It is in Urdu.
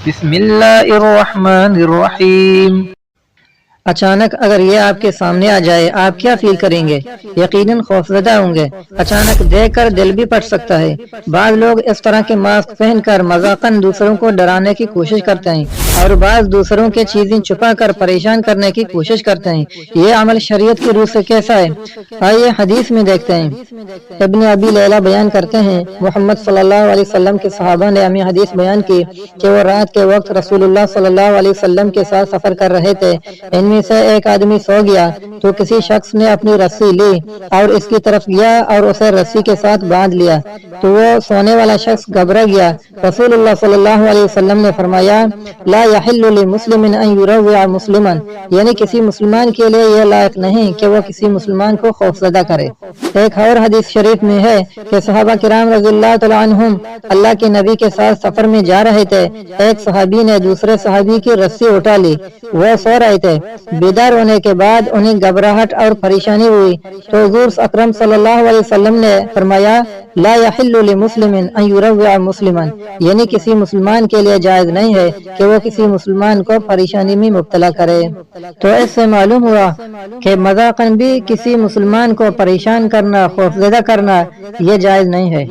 بسم اللہ الرحمن الرحیم۔ اچانک اگر یہ آپ کے سامنے آ جائے آپ کیا فیل کریں گے؟ یقیناً خوفزدہ ہوں گے۔ اچانک دیکھ کر دل بھی پھٹ سکتا ہے۔ بعض لوگ اس طرح کے ماسک پہن کر مذاقاً دوسروں کو ڈرانے کی کوشش کرتے ہیں اور بعض دوسروں کے چیزیں چھپا کر پریشان کرنے کی کوشش کرتے ہیں۔ یہ عمل شریعت کی روح سے کیسا ہے؟ آئیے حدیث میں دیکھتے ہیں۔ ابن ابی لیلہ بیان کرتے ہیں محمد صلی اللہ علیہ وسلم کے صحابہ نے ہمیں حدیث بیان کی کہ وہ رات کے وقت رسول اللہ صلی اللہ علیہ وسلم کے ساتھ سفر کر رہے تھے۔ ان میں سے ایک آدمی سو گیا تو کسی شخص نے اپنی رسی لی اور اس کی طرف گیا اور اسے رسی کے ساتھ باندھ لیا تو وہ سونے والا شخص گھبرا گیا۔ رسول اللہ صلی اللہ علیہ وسلم نے فرمایا لا یحل لمسلم ان یروع مسلما، یعنی کسی مسلمان کے لیے یہ لائق نہیں کہ وہ کسی مسلمان کو خوفزدہ کرے۔ ایک اور حدیث شریف میں ہے کہ صحابہ کرام رضی اللہ تعالی عنہم اللہ کے نبی کے ساتھ سفر میں جا رہے تھے۔ ایک صحابی نے دوسرے صحابی کی رسی اٹھا لی، وہ سو رہے تھے۔ بیدار ہونے کے بعد انہیں گھبراہٹ اور پریشانی ہوئی تو حضور اکرم صلی اللہ علیہ وسلم نے فرمایا لا یحل لمسلم ان یروع مسلما، یعنی کسی مسلمان کے لیے جائز نہیں ہے کہ وہ کسی مسلمان کو پریشانی میں مبتلا کرے۔ تو اس سے معلوم ہوا کہ مذاقاً بھی کسی مسلمان کو پریشان کرنا، خوفزدہ کرنا یہ جائز نہیں ہے۔